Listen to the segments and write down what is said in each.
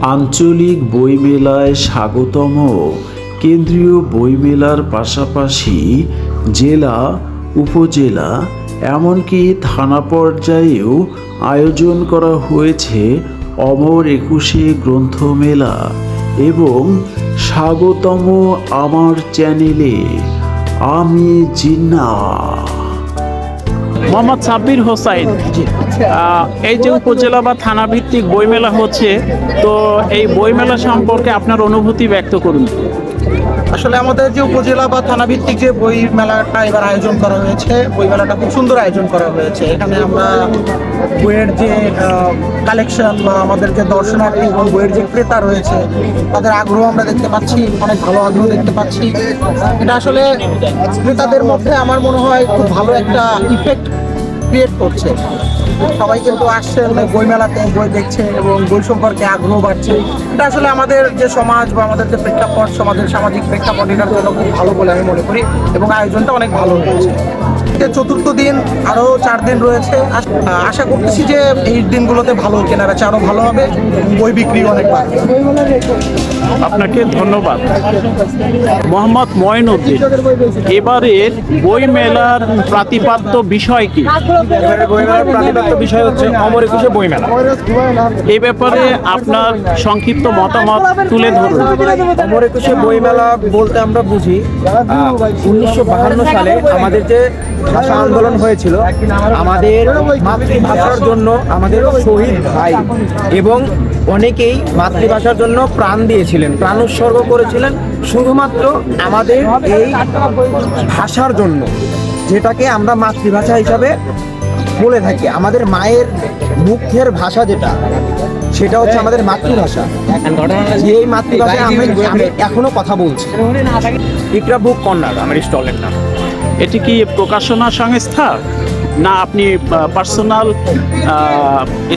আঞ্চলিক বইমেলায় স্বাগতম। কেন্দ্রীয় বইমেলার পাশাপাশি জেলা, উপজেলা এমনকি থানা পর্যায়েও আয়োজন করা হয়েছে অমর একুশে গ্রন্থমেলা। এবং স্বাগতম আমার চ্যানেলে, আমি জিন্না। মোহাম্মদ সাব্বির হোসাইন, এই যে উপজেলা বা থানা ভিত্তিক বইমেলা হচ্ছে, তো এই বইমেলা সম্পর্কে আপনার অনুভূতি ব্যক্ত করুন। আসলে আমাদের যে উপজেলা বা থানা ভিত্তিক যে বই মেলাটা এবার আয়োজন করা হয়েছে, বই মেলাটা খুব সুন্দর আয়োজন করা হয়েছে। এখানে আমরা বইয়ের যে কালেকশন বা আমাদের যে দর্শনার্থী এবং বইয়ের যে ক্রেতা রয়েছে তাদের আগ্রহ আমরা দেখতে পাচ্ছি, অনেক ভালো আগ্রহ দেখতে পাচ্ছি। এটা আসলে ক্রেতাদের মধ্যে আমার মনে হয় খুব ভালো একটা ইফেক্ট ক্রিয়েট করছে। সবাই কিন্তু আসছে বই মেলাতে, বই দেখছে এবং বই সম্পর্কে আগ্রহ বাড়ছে। এটা আসলে আমাদের যে সমাজ বা আমাদের যে প্রেক্ষাপট, সমাজের সামাজিক প্রেক্ষাপট, এটার জন্য খুব ভালো বলে আমি মনে করি এবং আয়োজনটা অনেক ভালো হয়েছে। চতুর্থ দিন, আরও 4 দিন রয়েছে। আশা করতেছি যে এই দিনগুলোতে ভালো কেনাবেচা আরও ভালো হবে, বই বিক্রি অনেক বাড়বে। আপনাকে ধন্যবাদ। মোহাম্মদ মঈনুদ্দিন, এবারের বই মেলার প্রতিপাদ্য বিষয় কি? এবারে বইমেলার প্রাণীতত্ত্ব বিষয় হচ্ছে অমর একুশে বইমেলা। এ ব্যাপারে আপনার সংক্ষিপ্ত মতামত তুলে ধরুন। অমর একুশে বইমেলা বলতে আমরা বুঝি 1952 সালে আমাদের যে ভাষা আন্দোলন হয়েছিল, আমাদের মাতৃভাষার জন্য আমাদের শহীদ ভাই এবং অনেকেই মাতৃভাষার জন্য প্রাণ দিয়েছিলেন, প্রাণ উৎসর্গ করেছিলেন শুধুমাত্র আমাদের এই ভাষার জন্য, যেটাকে আমরা মাতৃভাষা হিসাবে বলে থাকি। আমাদের মায়ের মুখের ভাষা যেটা, সেটা হচ্ছে আমাদের মাতৃভাষা। এই মাতৃভাষায় আমি এখনো কথা বলছি। ইকরা বুক কর্নার আমার স্টলের নাম। এটি কি প্রকাশনা সংস্থা না আপনি পার্সোনাল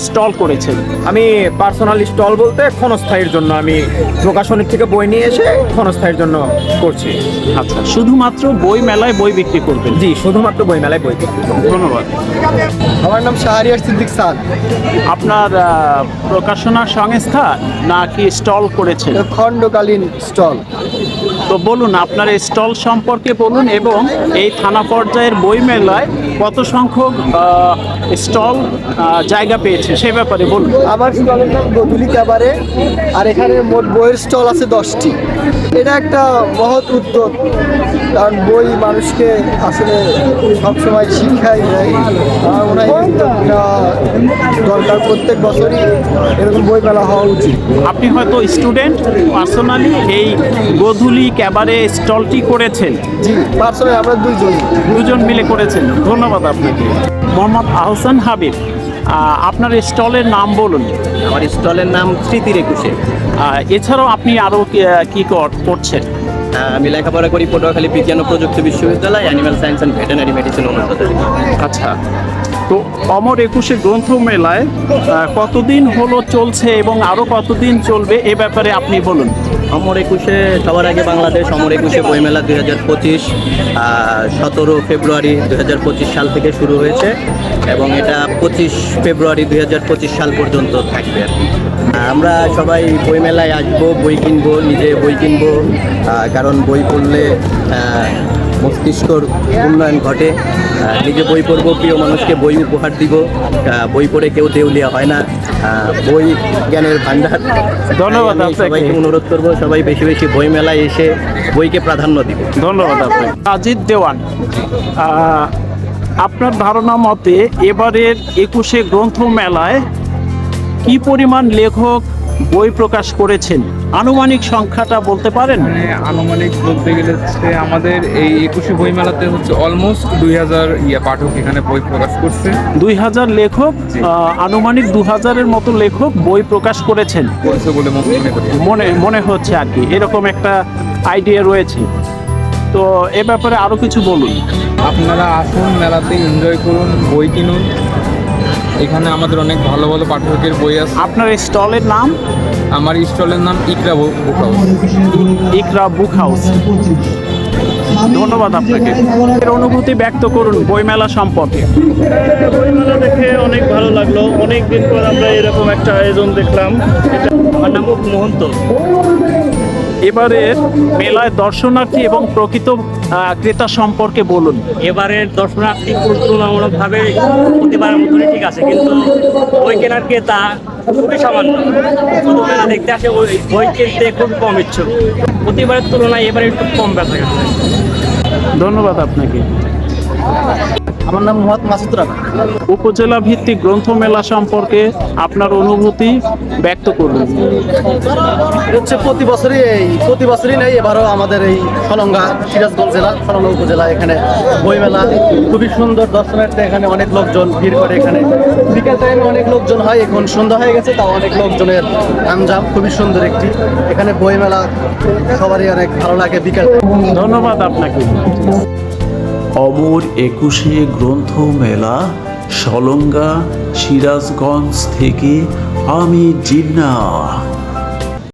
স্টল করেছেন? আমি পার্সোনাল স্টল বলতে ক্ষণস্থায়ীর জন্য আমি প্রকাশনী থেকে বই নিয়ে এসে ক্ষণস্থায়ীর জন্য করছি। আচ্ছা, শুধুমাত্র বই মেলায় বই বিক্রি করবেন? জি, শুধুমাত্র বই মেলায় বই বিক্রি করব। ধন্যবাদ। আমার নাম শাহরিয়ার সিদ্দিক সাদ। আপনার প্রকাশনা সংস্থা নাকি স্টল করেছেন? খণ্ডকালীন স্টল। তো বলুন, আপনার এই স্টল সম্পর্কে বলুন এবং এই থানা পর্যায়ের বই মেলায় কত সংখ্যক স্টল জায়গা পেয়েছে সে ব্যাপারে বলুন। আমার স্টলের নাম গধুলি ক্যাবারে, আর এখানে মোট বইয়ের স্টল আছে 10টি। এটা একটা মহৎ উদ্যোগ, কারণ বই মানুষকে আসলে সবসময় শিক্ষাই দেয়। আমার মনে হয় উদ্যোগটা দরকার, প্রত্যেক বছরই এরকম বই মেলা হওয়া উচিত। আপনি হয়তো স্টুডেন্ট, পার্সোনালি এই গধুলি ক্যাবারে স্টলটি করেছেন? জি, পার্সোনালি আমরা দুজন মিলে করেছেন। ধন্যবাদ আপনাকে। মোহাম্মদ আহসান হাবিব, আপনার স্টলের নাম বলুন। আমার স্টলের নাম স্মৃতির একুশে। এছাড়াও আপনি আরও কি করছেন? আমি লেখাপড়া করি পটুয়াখালী বিজ্ঞান ও প্রযুক্তি বিশ্ববিদ্যালয়, animal science and veterinary medicine অনুষদে। আচ্ছা, তো অমর একুশে গ্রন্থ মেলায় কতদিন হলো চলছে এবং আরও কতদিন চলবে এ ব্যাপারে আপনি বলুন। অমর একুশে সবার আগে বাংলাদেশ অমর একুশে বইমেলা 2025 17 ফেব্রুয়ারি 2025 সাল থেকে শুরু হয়েছে এবং এটা 25 ফেব্রুয়ারি 2025 সাল পর্যন্ত থাকবে আর কি। আমরা সবাই বইমেলায় আসবো, বই কিনবো, নিজে বই কিনবো, কারণ বই পড়লে মস্তিষ্কর উন্নয়ন ঘটে। নিজে বই পড়বো, প্রিয় মানুষকে বই উপহার দিব। বই পড়ে কেউ দেউলিয়া হয় না, বই জ্ঞানের ভান্ডার। ধন্যবাদ। সবাইকে অনুরোধ করবো, সবাই বেশি বেশি বই মেলায় এসে বইকে প্রাধান্য দিব। ধন্যবাদ আপনাকে। আজিদ দেওয়ান, আপনার ধারণা মতে এবারের 21শে গ্রন্থ মেলায় কি পরিমাণ লেখক বই প্রকাশ করেছেন? আনুমানিক সংখ্যাটা বলতে পারেন? আনুমানিক বলতে গেলে হচ্ছে আমাদের এই 21শে বই মেলাতে হচ্ছে অলমোস্ট 2000 পাঠক এখানে বই প্রকাশ করছে। 2000 লেখক, আনুমানিক 2000-এর মতো লেখক বই প্রকাশ করেছেন বলে মনে করি, মনে হচ্ছে আর কি, এরকম একটা আইডিয়া রয়েছে। তো এ ব্যাপারে আরও কিছু বলুন। আপনারা আসুন, মেলাতে এনজয় করুন, বই কিনুন। এখানে আমাদের অনেক ভালো ভালো পাঠকের বই আছে। আপনার স্টলের নাম? আমার স্টলের নাম ইকরা বুক হাউস। ইকরা বুক হাউস। ধন্যবাদ আপনাকে। এর অনুভূতি ব্যক্ত করুন বইমেলা সম্পর্কে। বইমেলা দেখে অনেক ভালো লাগলো। অনেক দিন পর আমরা এরকম একটা আয়োজন দেখলাম। আমার নাম মোহন্ত। এবারে মেলায় দর্শনার্থী এবং প্রকৃত ক্রেতা সম্পর্কে বলুন। এবারের দর্শনার্থী তুলনামূলকভাবে প্রতিবারের মতনই ঠিক আছে, কিন্তু বই কেনার ক্রেতা খুবই সামান্য। শুধু মেলা দেখতে আসে, ওই বই কিনতে খুব কম ইচ্ছুক। প্রতিবারের তুলনায় এবারে একটু কম বেচা গেছে। ধন্যবাদ আপনাকে। আমার নাম মোহাম্মদ মাসুদ রানা। উপজেলা ভিত্তিক গ্রন্থ মেলা সম্পর্কে আপনার অনুভূতি ব্যক্ত করুন। হচ্ছে প্রতি বছরই নেই, এবারও আমাদের এই সলঙ্গা সিরাজগঞ্জ জেলা সলঙ্গা উপজেলা এখানে বইমেলা খুবই সুন্দর। দর্শনার্থী এখানে অনেক লোকজন ভিড় করে। এখানে বিকেল টাইমে অনেক লোকজন হয়, এখন সন্ধ্যা হয়ে গেছে, তাও অনেক লোকজনের আঞ্জাম। খুবই সুন্দর একটি এখানে বইমেলা, সবারই অনেক ভালো লাগে বিকেল। ধন্যবাদ আপনাকে। অমর 21 গ্রন্থ মেলা, সলঙ্গা, সিরাজগঞ্জ থেকে আমি জিন্নাহ।